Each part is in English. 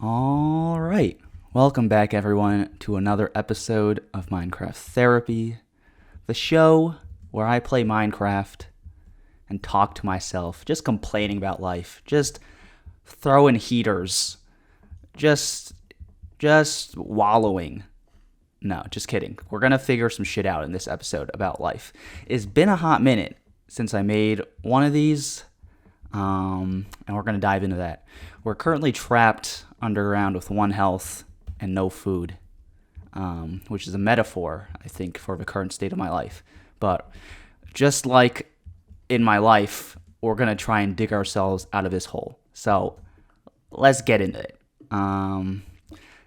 All right. Welcome back, everyone, to another episode of Minecraft Therapy, the show where I play Minecraft and talk to myself, just complaining about life, just throwing heaters, just wallowing. No, just kidding. We're going to figure some shit out in this episode about life. It's been a hot minute since I made one of these, and we're going to dive into that. We're currently trapped underground with 1 health and no food, which is a metaphor, I think, for the current state of my life. But just like in my life, we're going to try and dig ourselves out of this hole. So let's get into it.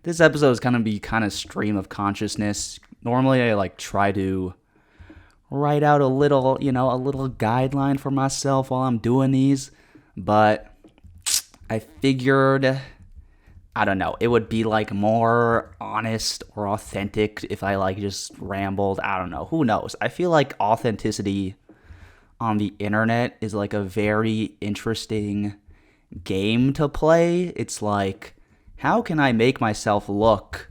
This episode is going to be kind of stream of consciousness. Normally, I try to write out a little guideline for myself while I'm doing these, but I figured, I don't know, it would be more honest or authentic if I just rambled. I don't know. Who knows? I feel like authenticity on the internet is a very interesting game to play. It's how can I make myself look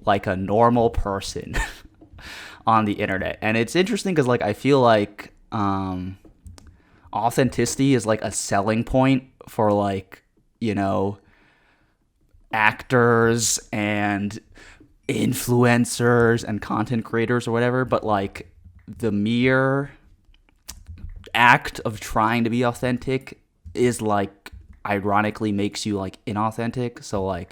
like a normal person on the internet? And it's interesting because I feel authenticity is a selling point for actors and influencers and content creators or whatever, but the mere act of trying to be authentic is ironically makes you inauthentic. So I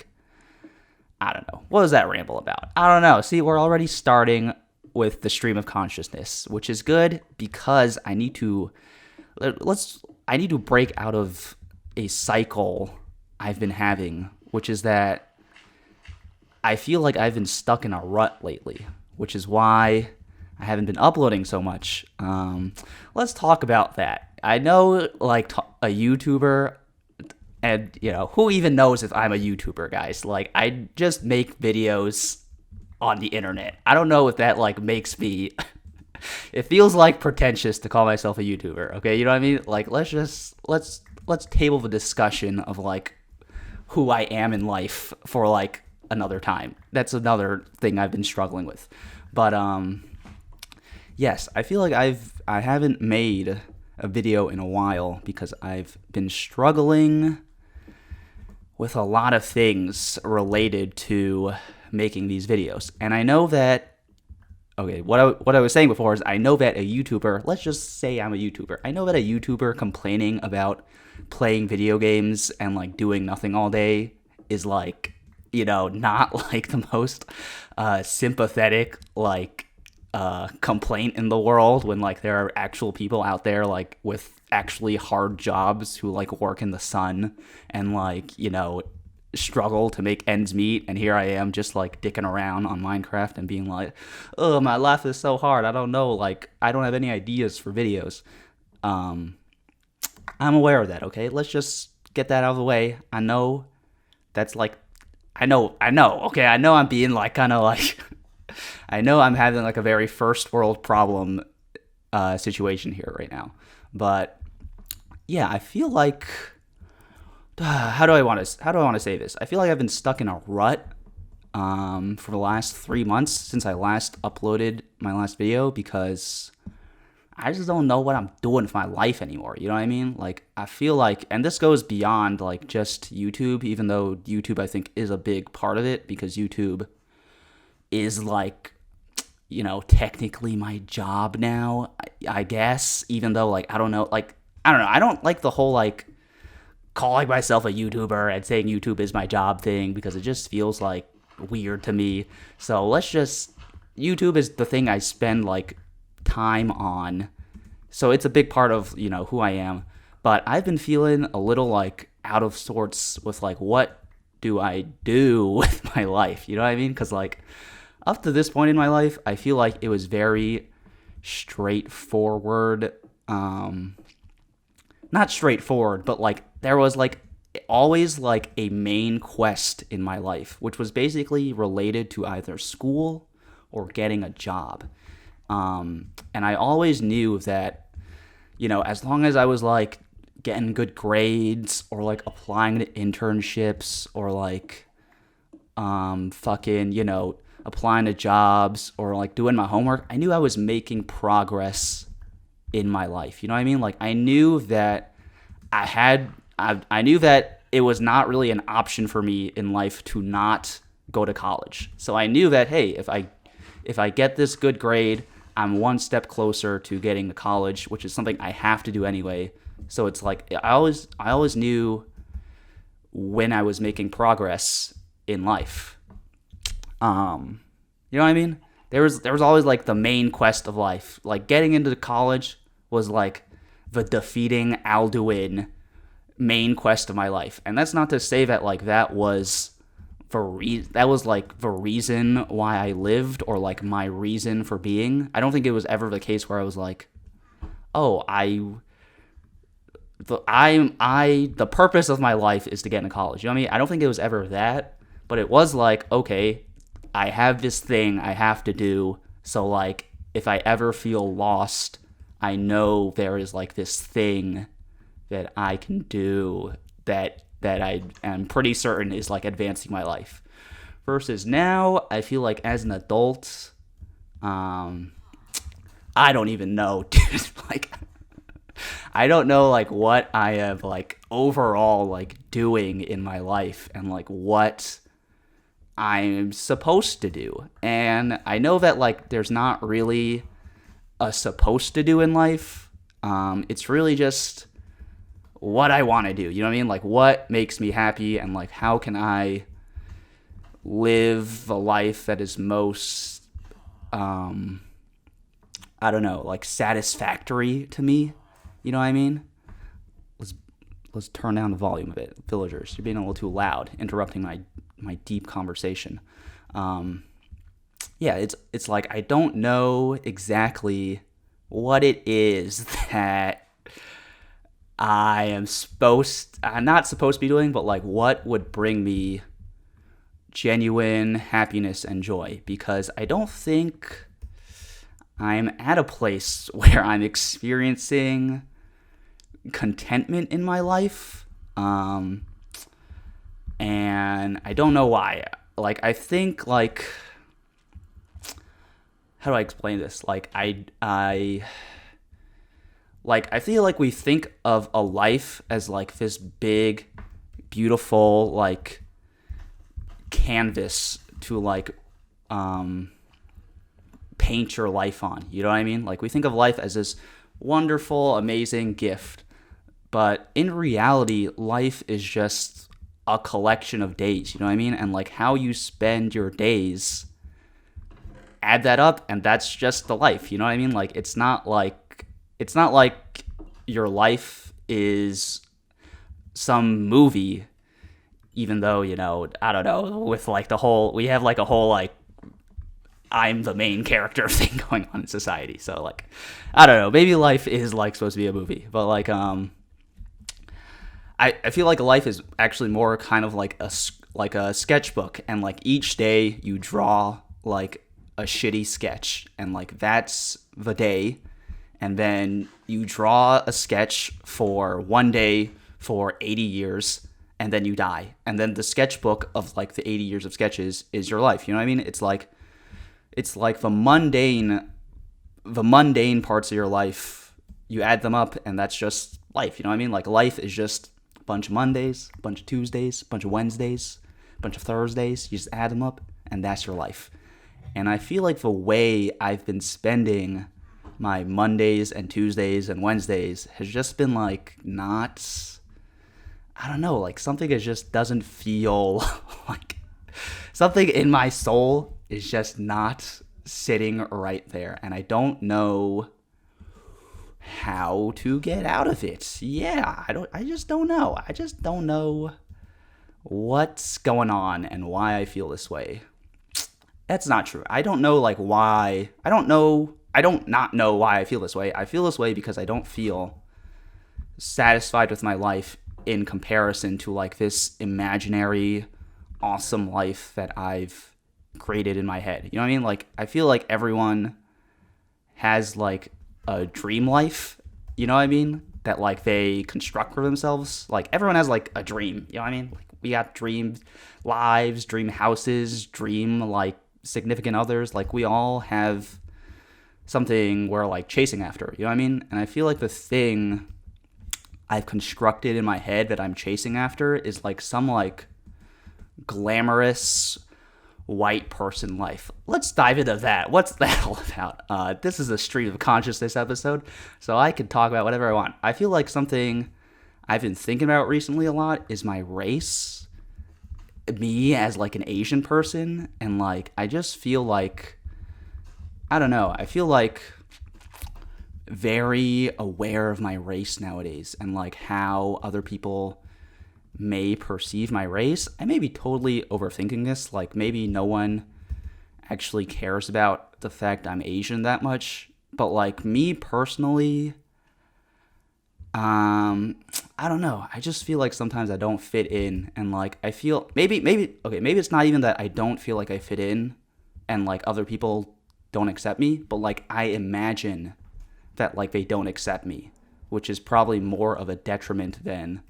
don't know. What was that ramble about? I don't know. See, we're already starting with the stream of consciousness, which is good because I need to break out of a cycle I've been having, which is that I feel like I've been stuck in a rut lately, which is why I haven't been uploading so much. Let's talk about that. I know a YouTuber, and who even knows if I'm a YouTuber, guys? I just make videos on the internet. I don't know if that makes me it feels pretentious to call myself a YouTuber, okay? You know what I mean? Let's table the discussion of who I am in life for another time. That's another thing I've been struggling with. But yes, I feel like I haven't made a video in a while because I've been struggling with a lot of things related to making these videos. And I know that, okay, what I was saying before is I know that a YouTuber, let's just say I'm a YouTuber. I know that a YouTuber complaining about playing video games and doing nothing all day is not the most sympathetic complaint in the world, when there are actual people out there with actually hard jobs who work in the sun and struggle to make ends meet, and here I am just dicking around on Minecraft and being oh, my life is so hard, I don't know, I don't have any ideas for videos. I'm aware of that, okay? Let's just get that out of the way. I know that's I know, okay? I know I'm being kind of I know I'm having a very first world problem situation here right now. But yeah, I feel how do I want to say this? I feel I've been stuck in a rut for the last 3 months since I last uploaded my last video, because I just don't know what I'm doing with my life anymore. You know what I mean? I feel and this goes beyond just YouTube, even though YouTube I think is a big part of it, because YouTube is technically my job now, I guess, even though I don't know, I don't know. I don't like the whole calling myself a YouTuber and saying YouTube is my job thing, because it just feels weird to me. So YouTube is the thing I spend time on. So it's a big part of, who I am. But I've been feeling a little out of sorts with what do I do with my life? You know what I mean? Because up to this point in my life, I feel it was very straightforward. Not straightforward, but there was always a main quest in my life, which was basically related to either school or getting a job. And I always knew that, as long as I was getting good grades or like applying to internships or like fucking, applying to jobs or like doing my homework, I knew I was making progress in my life. You know what I mean? Like I knew that I knew that it was not really an option for me in life to not go to college. So I knew that, hey, if I get this good grade, I'm one step closer to getting to college, which is something I have to do anyway. So it's like I always knew when I was making progress in life. You know what I mean? There was always like the main quest of life. Like getting into college was like the defeating Alduin main quest of my life. And that's not to say that like that was like the reason why I lived or like my reason for being. I don't think it was ever the case where I was like, oh, the purpose of my life is to get into college. You know what I mean? I don't think it was ever that, but it was like, okay, I have this thing I have to do. So like, if I ever feel lost, I know there is like this thing that I can do that I am pretty certain is like advancing my life. Versus now, I feel like as an adult, I don't even know, dude. Like, I don't know like what I am like overall like doing in my life and like what I'm supposed to do. And I know that like there's not really a supposed to do in life. It's really just what I want to do. You know what I mean? Like what makes me happy and like how can I live the life that is most I don't know, like satisfactory to me. You know what I mean? Let's turn down the volume a bit. Villagers, you're being a little too loud, interrupting my deep conversation. Yeah, it's like I don't know exactly what it is that I'm not supposed to be doing, but like what would bring me genuine happiness and joy, because I don't think I'm at a place where I'm experiencing contentment in my life. And I don't know why. Like, I think, like, how do I explain this? Like, I feel like we think of a life as, like, this big, beautiful, like, canvas to, like, paint your life on. You know what I mean? Like, we think of life as this wonderful, amazing gift. But in reality, life is just a collection of days. You know what I mean? And, like, how you spend your days, add that up, and that's just the life. You know what I mean? Like, it's not like your life is some movie, even though, you know, I don't know, with like we have like a whole like I'm the main character thing going on in society. So like, I don't know, maybe life is like supposed to be a movie, but like I feel like life is actually more kind of like a sketchbook, and like each day you draw like a shitty sketch, and like that's the day, and then you draw a sketch for one day for 80 years, and then you die, and then the sketchbook of like the 80 years of sketches is your life. You know what I mean? It's like the mundane parts of your life, you add them up, and that's just life. You know what I mean? Like, life is just a bunch of Mondays, a bunch of Tuesdays, a bunch of Wednesdays, a bunch of Thursdays. You just add them up, and that's your life. And I feel like the way I've been spending my Mondays and Tuesdays and Wednesdays has just been like not, I don't know, like something that just doesn't feel like, something in my soul is just not sitting right there, and I don't know how to get out of it. Yeah, I just don't know. I just don't know what's going on and why I feel this way. That's not true. I don't know like why. I don't not know why I feel this way. I feel this way because I don't feel satisfied with my life in comparison to like this imaginary awesome life that I've created in my head. You know what I mean? Like, I feel like everyone has like a dream life. You know what I mean? that like they construct for themselves. Like everyone has like a dream, you know what I mean? Like we got dream lives, dream houses, dream like significant others. Like we all have something we're like chasing after, you know what I mean? And I feel like the thing I've constructed in my head that I'm chasing after is like some like glamorous white person life. Let's dive into that. What's that all about? This is a Stream of Consciousness episode, so I can talk about whatever I want. I feel like something I've been thinking about recently a lot is my race, me as like an Asian person, and like I just feel like, I don't know, I feel like very aware of my race nowadays and like how other people may perceive my race. I may be totally overthinking this. Like maybe no one actually cares about the fact I'm Asian that much. But like me personally, I don't know. I just feel like sometimes I don't fit in, and like I feel maybe it's not even that I don't feel like I fit in and like other people don't accept me, but like I imagine that like they don't accept me, which is probably more of a detriment than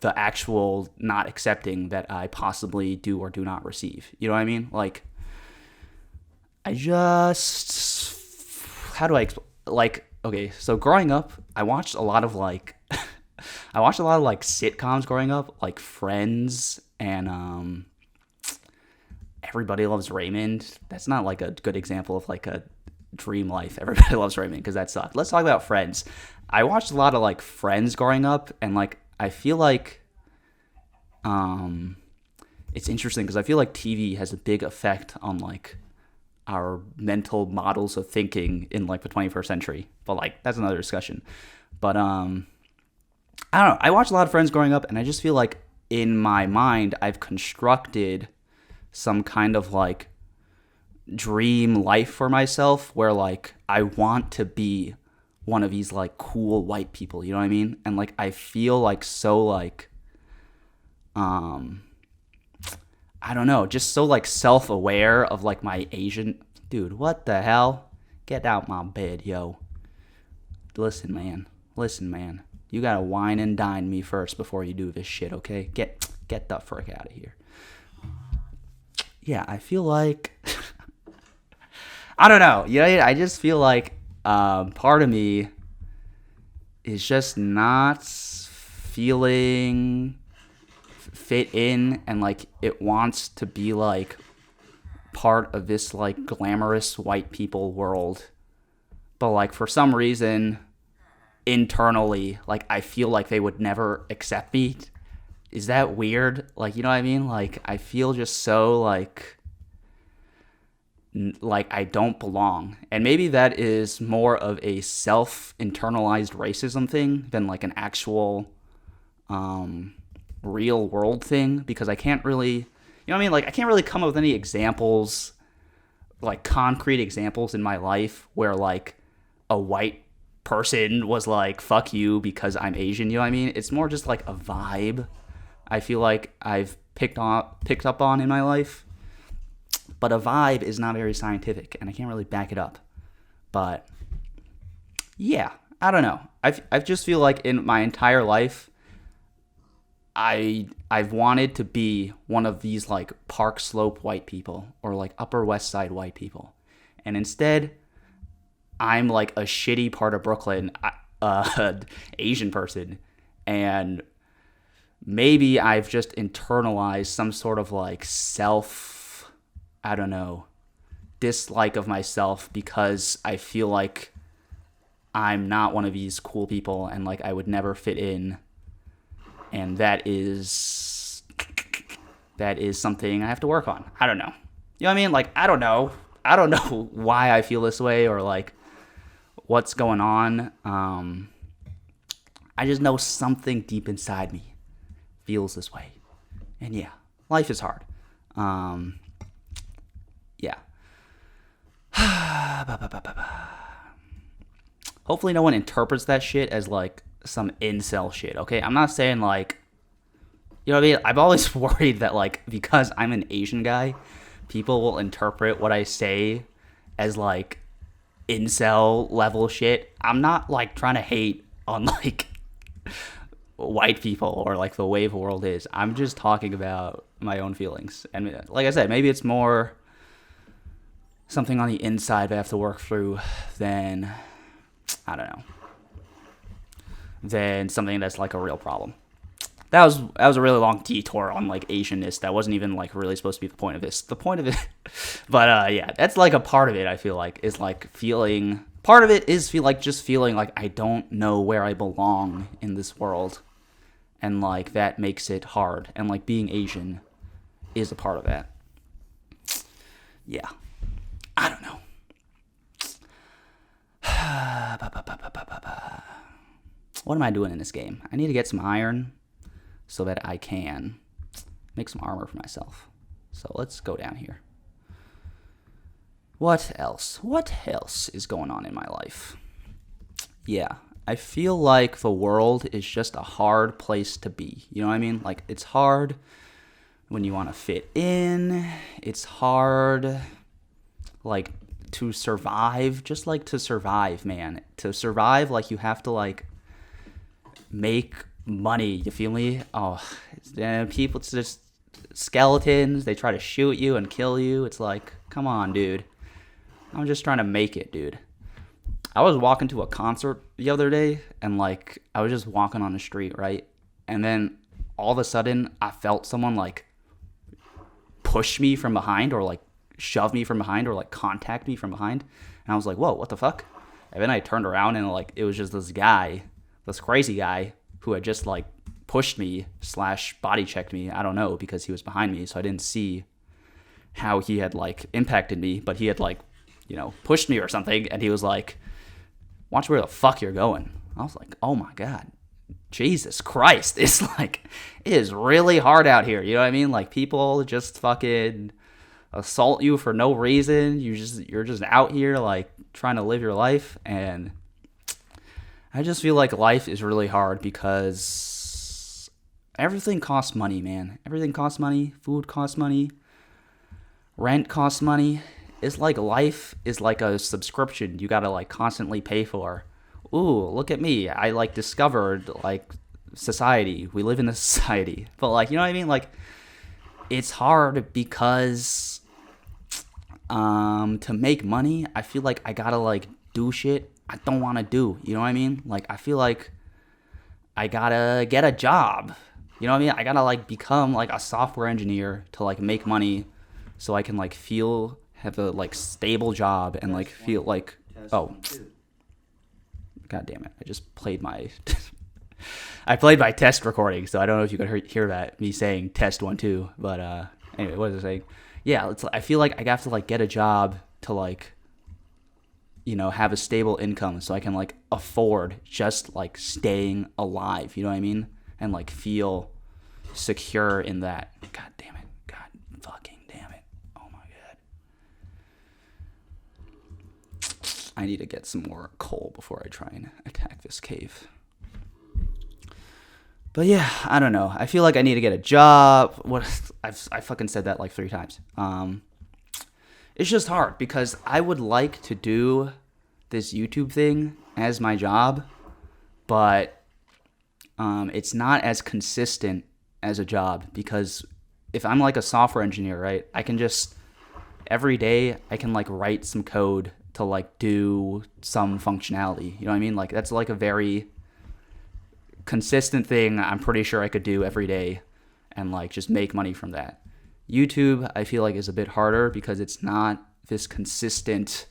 the actual not accepting that I possibly do or do not receive. You know what I mean? Like, I just, how do I, like, okay, so growing up, I watched a lot of like, sitcoms growing up, like Friends and Everybody Loves Raymond. That's not like a good example of like a dream life. Everybody Loves Raymond, because that sucked. Let's talk about Friends. I watched a lot of like Friends growing up, and like I feel like it's interesting because I feel like TV has a big effect on like our mental models of thinking in like the 21st century. But like that's another discussion. But I don't know. I watched a lot of Friends growing up, and I just feel like in my mind I've constructed some kind of like dream life for myself where like I want to be one of these like cool white people, you know what I mean? And like I feel like so like I don't know, just so like self-aware of like my Asian dude. What the hell? Get out my bed, yo. Listen, man. You gotta wine and dine me first before you do this shit, okay? Get the frick out of here. Yeah, I feel like I don't know. You know, I just feel like part of me is just not feeling fit in, and like it wants to be like part of this like glamorous white people world, but like for some reason internally like I feel like they would never accept me. Is that weird? Like, you know what I mean? Like I feel just so like I don't belong. And maybe that is more of a self-internalized racism thing than like an actual real world thing, because I can't really, you know what I mean? Like I can't really come up with any examples, like concrete examples in my life where like a white person was like, fuck you because I'm Asian, you know what I mean? It's more just like a vibe I feel like I've picked up on in my life. But a vibe is not very scientific, and I can't really back it up. But yeah, I don't know. I just feel like in my entire life, I've wanted to be one of these like Park Slope white people or like Upper West Side white people, and instead, I'm like a shitty part of Brooklyn, Asian person, and maybe I've just internalized some sort of like I don't know, dislike of myself because I feel like I'm not one of these cool people and like I would never fit in. And that is something I have to work on. I don't know. You know what I mean? Like, I don't know why I feel this way or like what's going on. I just know something deep inside me feels this way. And yeah, life is hard. Yeah. Hopefully no one interprets that shit as like some incel shit, okay? I'm not saying like, you know what I mean? I'm always worried that like because I'm an Asian guy, people will interpret what I say as like incel level shit. I'm not like trying to hate on like white people or like the way the world is. I'm just talking about my own feelings. And like I said, maybe it's more something on the inside that I have to work through than, I don't know, than something that's like a real problem. That was a really long detour on like Asianness. That wasn't even like really supposed to be the point of this. The point of it, but yeah, that's like a part of it. I feel like is like feeling. Part of it is just feeling like I don't know where I belong in this world, and like that makes it hard. And like being Asian is a part of that. Yeah, I don't know. What am I doing in this game? I need to get some iron so that I can make some armor for myself. So let's go down here. What else? What else is going on in my life? Yeah, I feel like the world is just a hard place to be. You know what I mean? Like, it's hard when you want to fit in. It's hard, like, to survive. Just, like, to survive, man. To survive, like, you have to, like, make money. You feel me? Oh, people, it's just skeletons. They try to shoot you and kill you. It's like, come on, dude. I'm just trying to make it, dude. I was walking to a concert the other day, and, like, I was just walking on the street, right? And then all of a sudden, I felt someone, like, push me from behind or, like, shove me from behind or, like, contact me from behind. And I was like, whoa, what the fuck? And then I turned around, and, like, it was just this guy, this crazy guy who had just, like, pushed me / body checked me. I don't know, because he was behind me, so I didn't see how he had, like, impacted me. But he had, like, you know, pushed me or something, and he was like, watch where the fuck you're going. I was like, oh my God, Jesus Christ. It's like, it is really hard out here. You know what I mean? Like, people just fucking assault you for no reason. You're just out here, like, trying to live your life. And I just feel like life is really hard because everything costs money, man. Everything costs money. Food costs money. Rent costs money. It's like life is like a subscription you gotta, like, constantly pay for. Ooh, look at me. I, like, discovered, like, society. We live in a society. But, like, you know what I mean? Like, it's hard because to make money, I feel like I gotta, like, do shit I don't want to do. You know what I mean? Like, I feel like I gotta get a job. You know what I mean? I gotta, like, become, like, a software engineer to, like, make money so I can, like, have a, like, stable job and, like, feel like, oh, God damn it. I just played my, I played my test recording, so I don't know if you could hear that, me saying test 1, 2, but, anyway, what was I saying? Yeah, I feel like I have to, like, get a job to, like, you know, have a stable income so I can, like, afford just, like, staying alive, you know what I mean? And, like, feel secure in that. God damn it. God fucking damn it. Oh my God. I need to get some more coal before I try and attack this cave. But yeah, I don't know. I feel like I need to get a job. I fucking said that like 3 times. It's just hard because I would like to do this YouTube thing as my job, but it's not as consistent as a job, because if I'm like a software engineer, right, I can just every day I can like write some code to like do some functionality. You know what I mean? Like, that's like a very consistent thing I'm pretty sure I could do every day and like just make money from that. YouTube, I feel like, is a bit harder because it's not this consistent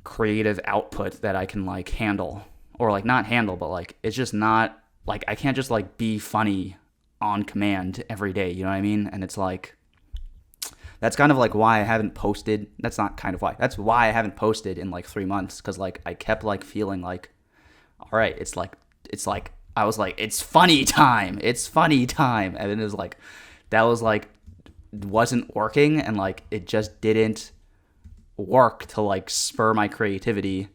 creative output that I can like handle, or like not handle, but like it's just not like I can't just like be funny on command every day, you know what I mean? And it's like, that's kind of like why I haven't posted. That's not kind of why. That's why I haven't posted in like 3 months, because like I kept like feeling like, all right, it's like I was like, it's funny time, and then it was like, that was like wasn't working, and like it just didn't work to like spur my creativity.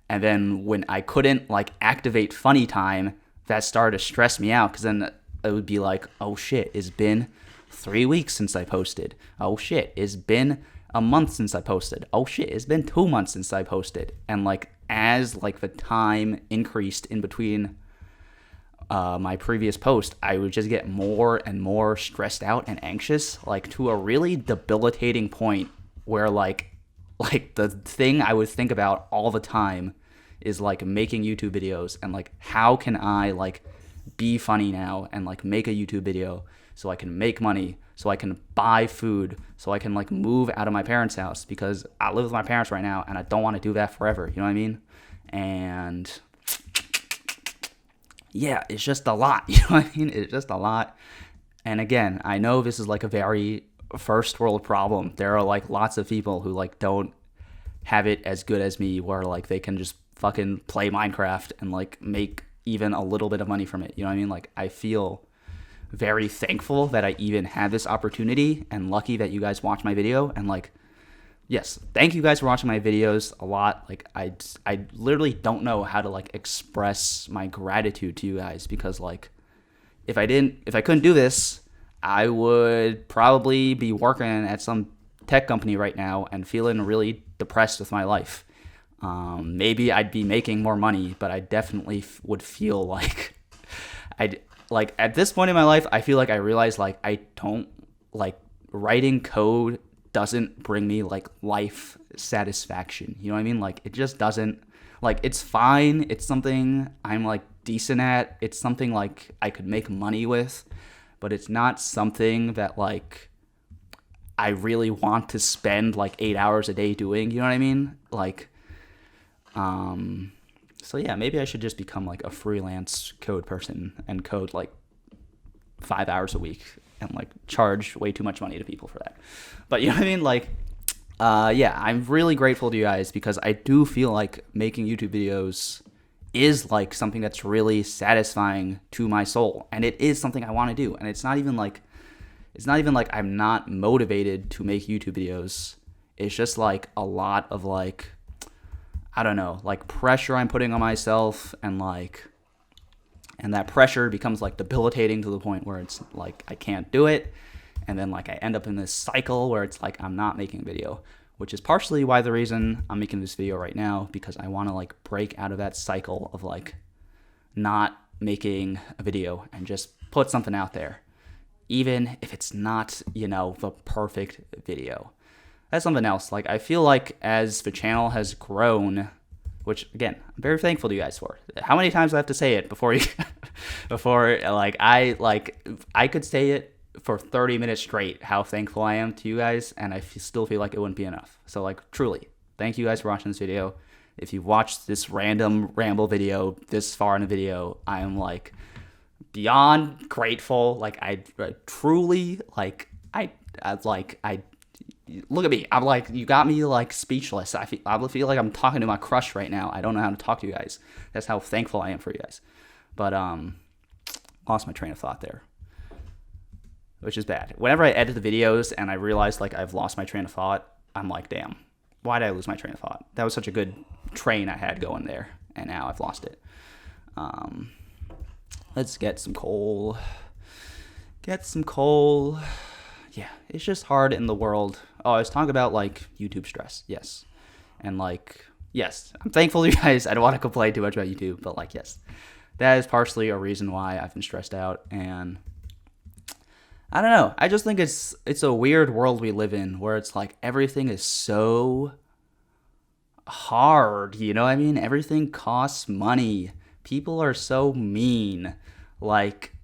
And then when I couldn't like activate funny time, that started to stress me out, because then it would be like, oh shit, it's been 3 weeks since I posted. Oh shit, it's been a month since I posted. Oh shit, it's been 2 months since I posted. And like as like the time increased in between my previous post, I would just get more and more stressed out and anxious, like to a really debilitating point where like the thing I would think about all the time is like making YouTube videos and like how can I like be funny now and like make a YouTube video so I can make money, so I can buy food, so I can like move out of my parents' house, because I live with my parents right now and I don't want to do that forever, you know what I mean? And yeah, it's just a lot, you know what I mean? It's just a lot. And again, I know this is like a very first world problem. There are like lots of people who like don't have it as good as me, where like they can just fucking play Minecraft and like make even a little bit of money from it, you know what I mean? Like I feel very thankful that I even had this opportunity, and lucky that you guys watch my video. And like, yes, thank you guys for watching my videos a lot. Like I literally don't know how to like express my gratitude to you guys, because like if I couldn't do this, I would probably be working at some tech company right now and feeling really depressed with my life. Maybe I'd be making more money, but I definitely would feel like like at this point in my life, I feel like I realize like I don't like writing code doesn't bring me like life satisfaction. You know what I mean? Like it just doesn't. Like it's fine. It's something I'm like decent at. It's something like I could make money with, but it's not something that like I really want to spend like 8 hours a day doing. You know what I mean? Like, so yeah, maybe I should just become like a freelance code person and code like 5 hours a week and like charge way too much money to people for that. But you know what I mean? Like, yeah, I'm really grateful to you guys, because I do feel like making YouTube videos is like something that's really satisfying to my soul, and it is something I want to do. And it's not even like I'm not motivated to make YouTube videos. It's just like a lot of like, I don't know, like pressure I'm putting on myself, and that pressure becomes like debilitating to the point where it's like I can't do it. And then like I end up in this cycle where it's like I'm not making a video, which is partially why the reason I'm making this video right now, because I want to like break out of that cycle of like not making a video and just put something out there, even if it's not, you know, the perfect video. That's something else. Like I feel like as the channel has grown, which again, I'm very thankful to you guys for. How many times do I have to say it before I could say it for 30 minutes straight, how thankful I am to you guys, and I still feel like it wouldn't be enough. So like truly, thank you guys for watching this video. If you watched this random ramble video this far in the video, I am like beyond grateful. Like I truly like I look at me. I'm like, you got me like speechless. I feel like I'm talking to my crush right now. I don't know how to talk to you guys. That's how thankful I am for you guys. But lost my train of thought there, which is bad. Whenever I edit the videos and I realize like I've lost my train of thought, I'm like, damn, why did I lose my train of thought? That was such a good train I had going there, and now I've lost it. Let's get some coal. Yeah, it's just hard in the world. Oh, I was talking about like YouTube stress. Yes. And like, yes, I'm thankful to you guys. I don't want to complain too much about YouTube, but like, yes, that is partially a reason why I've been stressed out. And I don't know. I just think it's a weird world we live in, where it's like everything is so hard. You know what I mean? Everything costs money. People are so mean. Like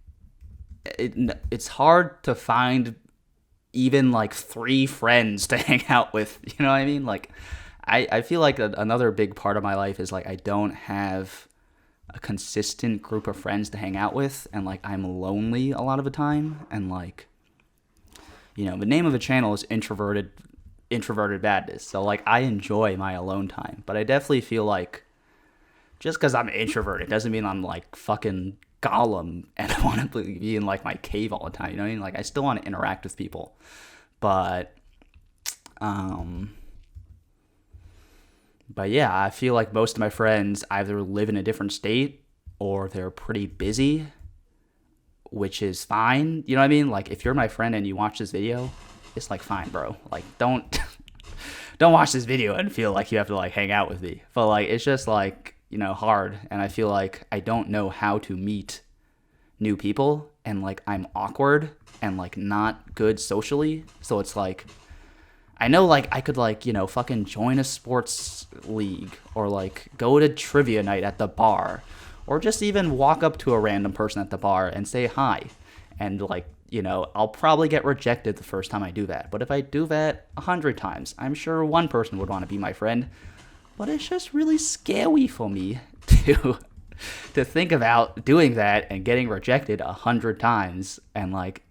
it's hard to find even like 3 friends to hang out with, you know what I mean? Like I feel like another big part of my life is like I don't have a consistent group of friends to hang out with, and like I'm lonely a lot of the time. And like, you know, the name of the channel is introverted badness, so like I enjoy my alone time, but I definitely feel like just because I'm introverted doesn't mean I'm like fucking Gollum and I want to be in like my cave all the time, you know what I mean? Like I still want to interact with people, but yeah, I feel like most of my friends either live in a different state or they're pretty busy, which is fine, you know what I mean? Like if you're my friend and you watch this video, it's like fine, bro. Like don't don't watch this video and feel like you have to like hang out with me. But like it's just like, you know, hard, and I feel like I don't know how to meet new people, and like I'm awkward and like not good socially. So it's like I know like I could like, you know, fucking join a sports league or like go to trivia night at the bar or just even walk up to a random person at the bar and say hi. And like, you know, I'll probably get rejected the first time I do that. But if I do that 100 times, I'm sure one person would want to be my friend. But it's just really scary for me to think about doing that and getting rejected 100 times. And like,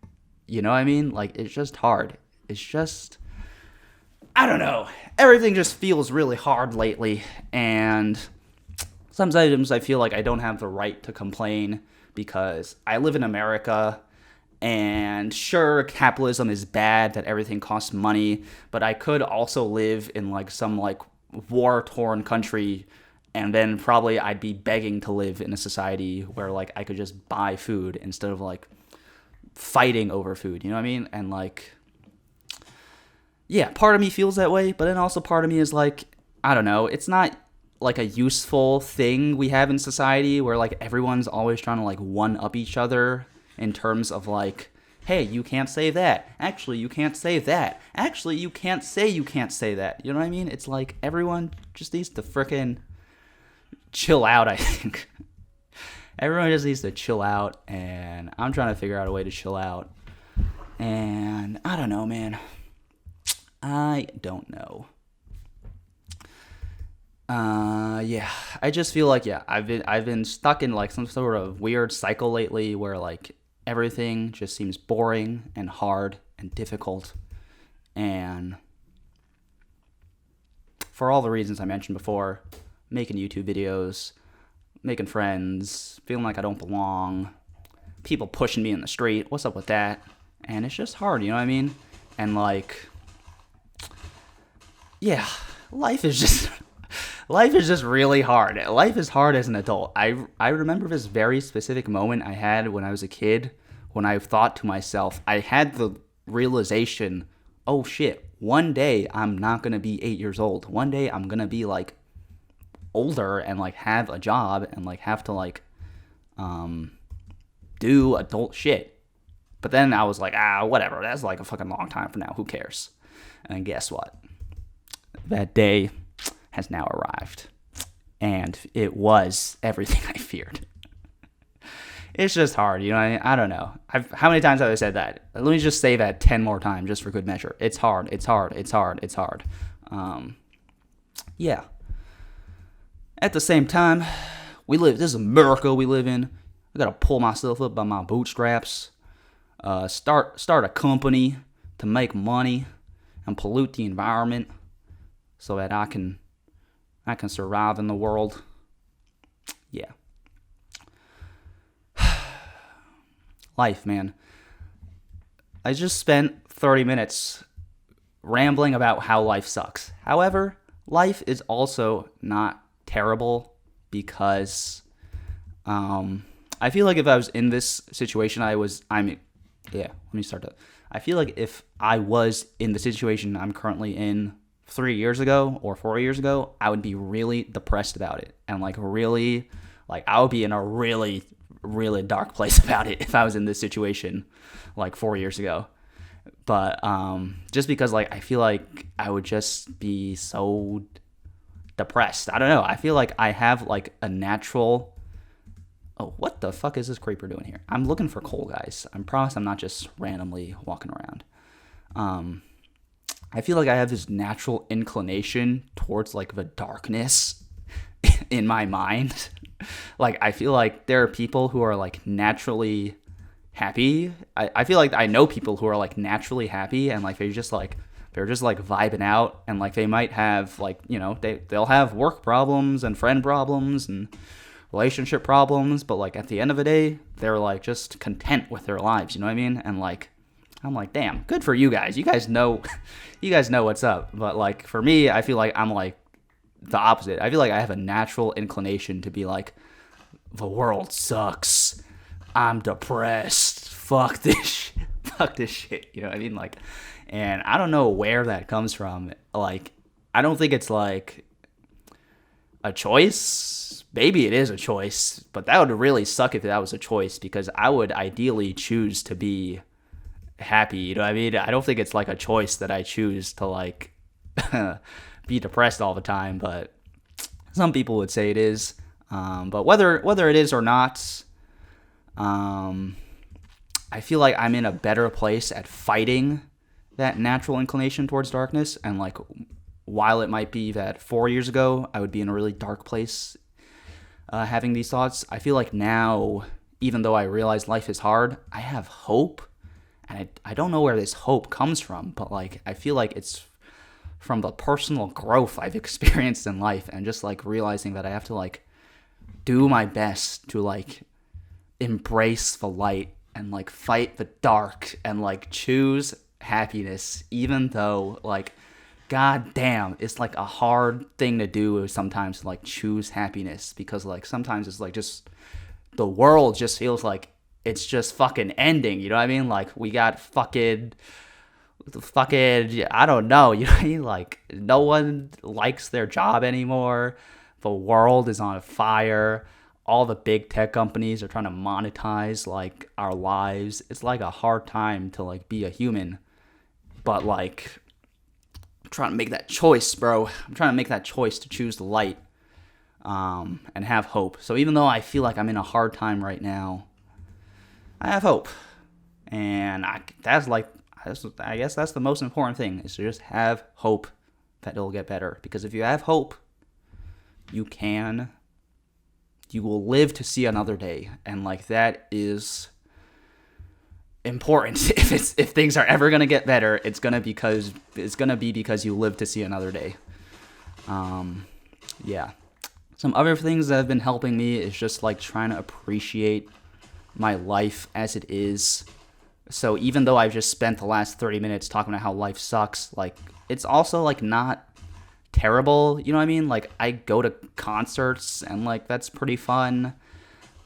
you know what I mean? Like, it's just hard. It's just, I don't know. Everything just feels really hard lately. And sometimes I feel like I don't have the right to complain because I live in America. And sure, capitalism is bad, that everything costs money, but I could also live in like some like war-torn country, and then probably I'd be begging to live in a society where like I could just buy food instead of like fighting over food, you know what I mean? And like, yeah, part of me feels that way, but then also part of me is like, I don't know, it's not like a useful thing we have in society where like everyone's always trying to like one-up each other in terms of like, hey, you can't say that. Actually, you can't say that. Actually, you can't say that. You know what I mean? It's like everyone just needs to frickin' chill out, I think. Everyone just needs to chill out, and I'm trying to figure out a way to chill out. And I don't know, man. I don't know. Yeah, I just feel like, yeah, I've been stuck in like some sort of weird cycle lately where like everything just seems boring and hard and difficult, and for all the reasons I mentioned before, making YouTube videos, making friends, feeling like I don't belong, people pushing me in the street, what's up with that? And it's just hard, you know what I mean? And like, yeah, life is just really hard. Life is hard as an adult. I remember this very specific moment I had when I was a kid, when I thought to myself, I had the realization, oh shit, one day I'm not going to be 8 years old. One day I'm going to be like older and like have a job and like have to like do adult shit. But then I was like, whatever, that's like a fucking long time from now, who cares? And guess what? That day has now arrived, and it was everything I feared. It's just hard, you know. I don't know. How many times have I said that? Let me just say that 10 more times, just for good measure. It's hard. It's hard. It's hard. It's hard. Yeah. At the same time, this is America we live in. I gotta pull myself up by my bootstraps. Start a company to make money and pollute the environment so that I can survive in the world. Yeah. Life, man. I just spent 30 minutes rambling about how life sucks. Let me start that. I feel like if I was in the situation I'm currently in 3 years ago or 4 years ago, I would be really depressed about it. And like really, like I would be in a really, really dark place about it if I was in this situation like 4 years ago. But just because like I feel like I would just be so depressed. I don't know. I feel like I have like a natural... Oh, what the fuck is this creeper doing here? I'm looking for coal, guys. I promise I'm not just randomly walking around. I feel like I have this natural inclination towards like the darkness in my mind. Like I feel like there are people who are like naturally happy. I feel like I know people who are like naturally happy and like they're just like vibing out, and like they might have like, you know, they'll have work problems and friend problems and relationship problems, but like at the end of the day, they're like just content with their lives, you know what I mean? And like I'm like, damn, good for you guys. You guys know what's up. But like for me, I feel like I'm like the opposite. I feel like I have a natural inclination to be like, the world sucks. I'm depressed. Fuck this shit. You know what I mean? Like, and I don't know where that comes from. Like, I don't think it's like a choice. Maybe it is a choice, but that would really suck if that was a choice, because I would ideally choose to be happy. You know what I mean? I don't think it's like a choice that I choose to like be depressed all the time, but some people would say it is. But whether it is or not, I feel like I'm in a better place at fighting that natural inclination towards darkness. And like, while it might be that 4 years ago I would be in a really dark place having these thoughts, I feel like now, even though I realize life is hard, I have hope. And I don't know where this hope comes from, but like, I feel like it's from the personal growth I've experienced in life, and just like realizing that I have to like do my best to like embrace the light and like fight the dark and like choose happiness, even though like, god damn, it's like a hard thing to do sometimes, to like choose happiness, because like sometimes it's like just the world just feels like it's just fucking ending, you know what I mean? Like, we got fucking, I don't know, you know what I mean? Like, no one likes their job anymore. The world is on fire. All the big tech companies are trying to monetize, like, our lives. It's, like, a hard time to, like, be a human. But, like, I'm trying to make that choice, bro. I'm trying to make that choice to choose the light and have hope. So even though I feel like I'm in a hard time right now, I have hope, and I guess that's the most important thing, is to just have hope that it'll get better. Because if you have hope, you will live to see another day, and like, that is important. If things are ever gonna get better, it's gonna be because you live to see another day. Yeah. Some other things that have been helping me is just like trying to appreciate my life as it is. So even though I've just spent the last 30 minutes talking about how life sucks, like, it's also like not terrible, you know what I mean? Like, I go to concerts and like, that's pretty fun.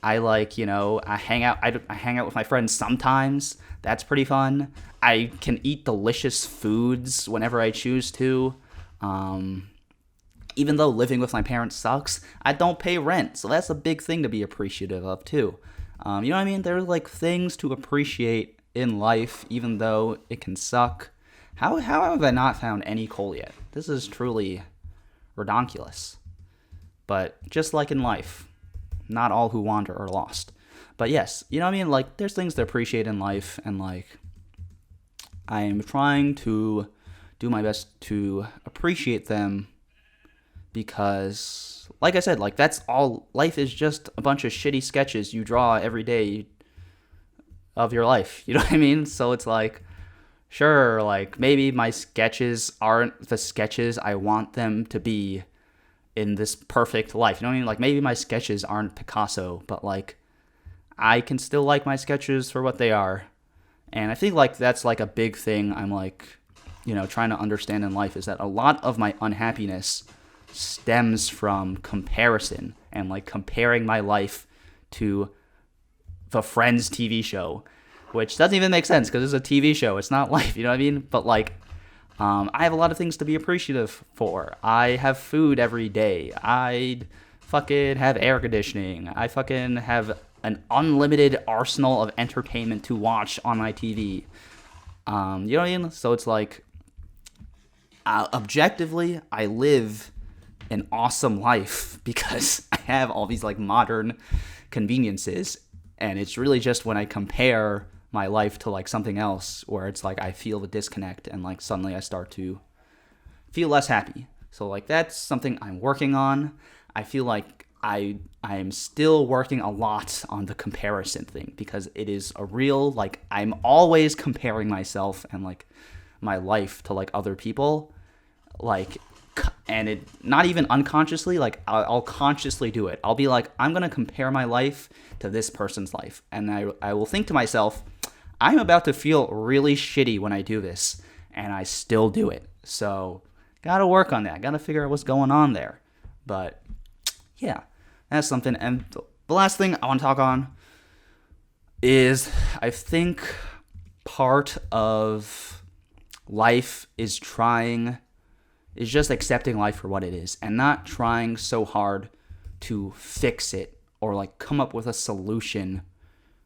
I like, you know, I hang out with my friends sometimes. That's pretty fun. I can eat delicious foods whenever I choose to. Even though living with my parents sucks, I don't pay rent, so that's a big thing to be appreciative of too. You know what I mean? There are like things to appreciate in life, even though it can suck. How have I not found any coal yet? This is truly redonkulous. But just like in life, not all who wander are lost. But yes, you know what I mean? Like, there's things to appreciate in life, and like, I am trying to do my best to appreciate them, because, like I said, like, that's all. Life is just a bunch of shitty sketches you draw every day of your life. You know what I mean? So it's like, sure, like, maybe my sketches aren't the sketches I want them to be in this perfect life. You know what I mean? Like, maybe my sketches aren't Picasso, but like, I can still like my sketches for what they are. And I think like that's like a big thing I'm like, you know, trying to understand in life, is that a lot of my unhappiness stems from comparison, and like comparing my life to the Friends TV show, which doesn't even make sense because it's a TV show. It's not life, you know what I mean? But like, I have a lot of things to be appreciative for. I have food every day. I fucking have air conditioning. I fucking have an unlimited arsenal of entertainment to watch on my TV. You know what I mean? So it's like, objectively, I live an awesome life because I have all these like modern conveniences. And it's really just when I compare my life to like something else where it's like I feel the disconnect, and like suddenly I start to feel less happy. So like, that's something I'm working on. I feel like I'm still working a lot on the comparison thing, because it is a real, like, I'm always comparing myself and like my life to like other people, like, and it, not even unconsciously, like I'll consciously do it. I'll be like, I'm gonna compare my life to this person's life, and I will think to myself, I'm about to feel really shitty when I do this, and I still do it. So gotta work on that. Gotta figure out what's going on there. But yeah, that's something. And the last thing I want to talk on is, I think part of life is is just accepting life for what it is and not trying so hard to fix it or like come up with a solution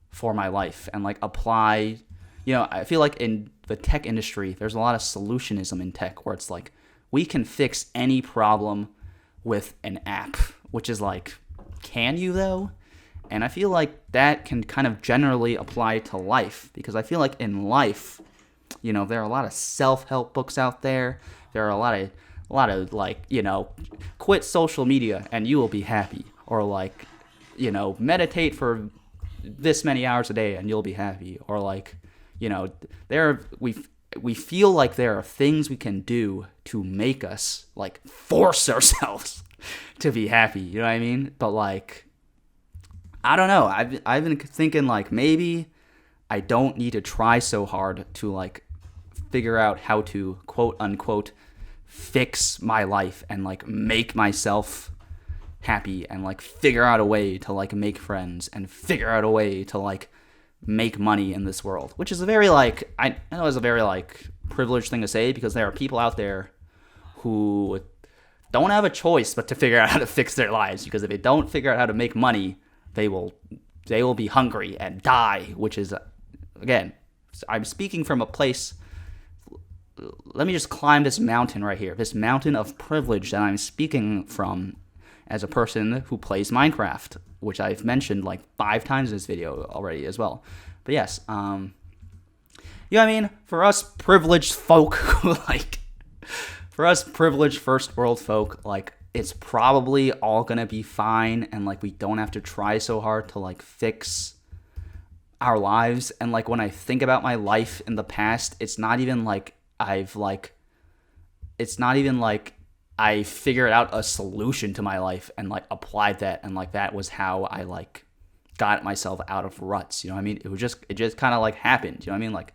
for my life and like apply. I feel like in the tech industry, there's a lot of solutionism in tech where it's like we can fix any problem with an app, which is like, can you though? And I feel like that can kind of generally apply to life, because I feel like in life, there are a lot of self-help books out there. There are a lot of like, quit social media and you will be happy, or like, meditate for this many hours a day and you'll be happy, or like, we feel like there are things we can do to make us like force ourselves to be happy. You know what I mean? But like, I don't know. I've been thinking like maybe I don't need to try so hard to like figure out how to quote unquote fix my life and like make myself happy and like figure out a way to like make friends and figure out a way to like make money in this world, which is a very like, I know it's a very like privileged thing to say, because there are people out there who don't have a choice but to figure out how to fix their lives, because if they don't figure out how to make money, they will be hungry and die, which is, again, I'm speaking from a place. Let me just climb this mountain right here, this mountain of privilege that I'm speaking from as a person who plays Minecraft, which I've mentioned like 5 times in this video already as well. But yes, you know what I mean? For us privileged folk, for us privileged first world folk, like, it's probably all gonna be fine, and like we don't have to try so hard to like fix our lives. And like when I think about my life in the past, it's not even like I figured out a solution to my life and like applied that, and like that was how I like got myself out of ruts. You know what I mean? It just kind of like happened. You know what I mean? Like,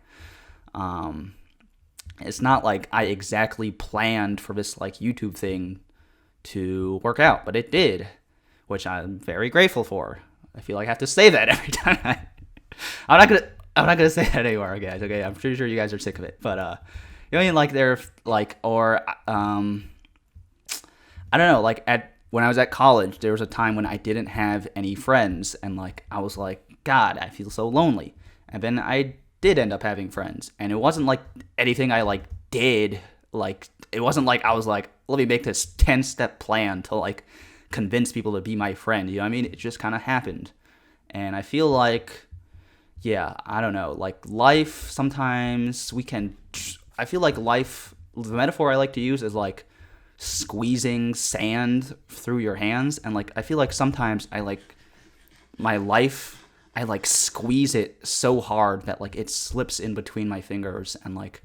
it's not like I exactly planned for this like YouTube thing to work out, but it did, which I'm very grateful for. I feel like I have to say that every time. I'm not gonna say that anymore, guys. Okay, I'm pretty sure you guys are sick of it, but you know what I mean? Like they're like, or I don't know. Like when I was at college, there was a time when I didn't have any friends, and like I was like, God, I feel so lonely. And then I did end up having friends, and it wasn't like anything I like did. Like it wasn't like I was like, let me make this 10-step plan to like convince people to be my friend. You know what I mean? It just kind of happened. And I feel like, yeah, I don't know, like life, sometimes I feel like life, the metaphor I like to use is like squeezing sand through your hands. And like, I feel like sometimes my life, I like squeeze it so hard that like it slips in between my fingers, and like,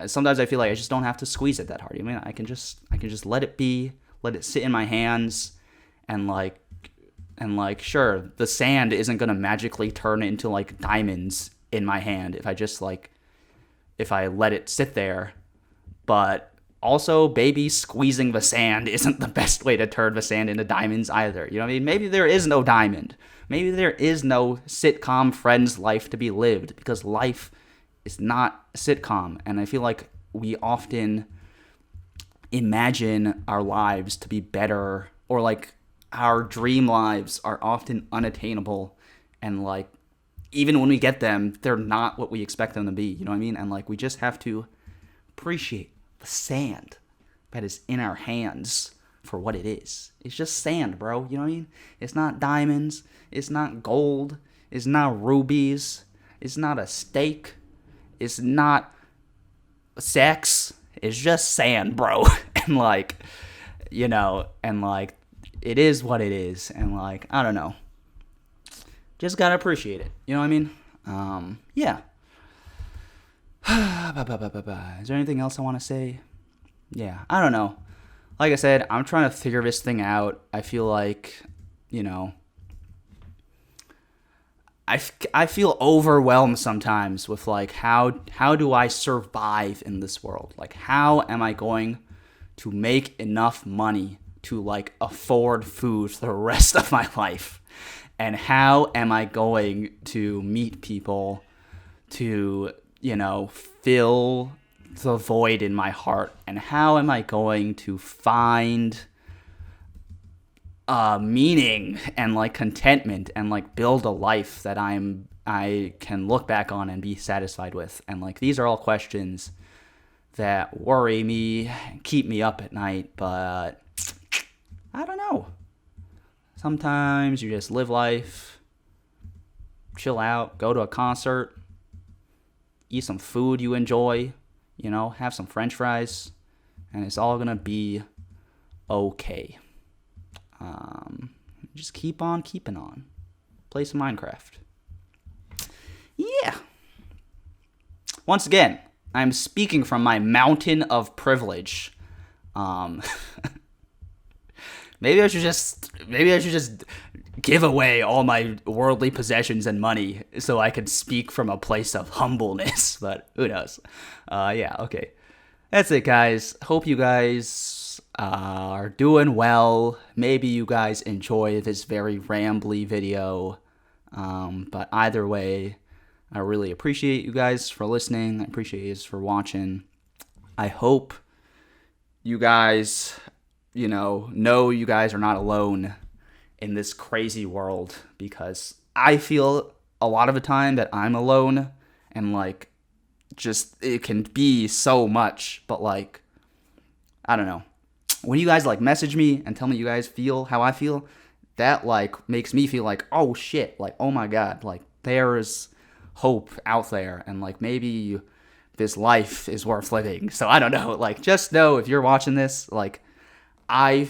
sometimes I feel like I just don't have to squeeze it that hard. I mean, I can just let it be, let it sit in my hands, and like, sure, the sand isn't gonna magically turn into like diamonds in my hand if I let it sit there. But also, baby, squeezing the sand isn't the best way to turn the sand into diamonds either. You know what I mean? Maybe there is no diamond. Maybe there is no sitcom Friends life to be lived, because life is not a sitcom. And I feel like we often imagine our lives to be better, or like our dream lives are often unattainable, and like even when we get them, they're not what we expect them to be. You know what I mean? And like we just have to appreciate the sand that is in our hands for what it is. It's just sand, bro. You know what I mean? It's not diamonds. It's not gold. It's not rubies. It's not a steak. It's not sex. It's just sand, bro. And like, and like, it is what it is. And like, I don't know. Just gotta appreciate it. You know what I mean? Yeah. Is there anything else I want to say? Yeah, I don't know. Like I said, I'm trying to figure this thing out. I feel like, I feel overwhelmed sometimes with like how do I survive in this world? Like, how am I going to make enough money to like afford food for the rest of my life? And how am I going to meet people to, fill the void in my heart, and how am I going to find meaning and like contentment and like build a life that I can look back on and be satisfied with. And like these are all questions that worry me, keep me up at night, but I don't know. Sometimes you just live life, chill out, go to a concert, eat some food you enjoy, you know, have some french fries, and it's all gonna be okay. Just keep on keeping on. Play some Minecraft. Yeah. Once again, I'm speaking from my mountain of privilege. Maybe I should just give away all my worldly possessions and money so I can speak from a place of humbleness. But who knows? Yeah. Okay. That's it, guys. Hope you guys are doing well. Maybe you guys enjoy this very rambly video. But either way, I really appreciate you guys for listening. I appreciate you guys for watching. I hope you guys, know you guys are not alone in this crazy world, because I feel a lot of the time that I'm alone, and like just it can be so much, but like I don't know. When you guys like message me and tell me you guys feel how I feel, that like makes me feel like, oh shit, like oh my god, like there's hope out there, and like maybe this life is worth living. So I don't know, like just know if you're watching this, like I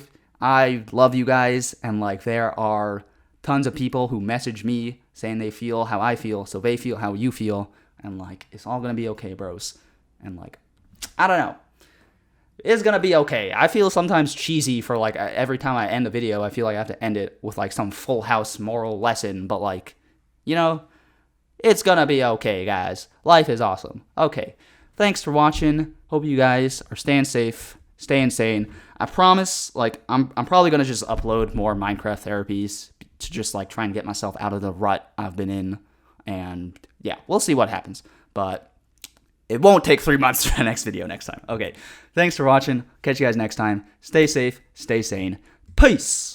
love you guys, and like there are tons of people who message me saying they feel how I feel, so they feel how you feel, and like it's all gonna be okay, bros. And like I don't know, it's gonna be okay. I feel sometimes cheesy for like every time I end the video, I feel like I have to end it with like some Full House moral lesson, but like, it's gonna be okay, guys. Life is awesome. Okay, thanks for watching. Hope you guys are staying safe, staying sane. I promise, like, I'm probably gonna just upload more Minecraft therapies to just like try and get myself out of the rut I've been in, and yeah, we'll see what happens. But it won't take 3 months for the next video next time. Okay, thanks for watching. Catch you guys next time. Stay safe, stay sane. Peace.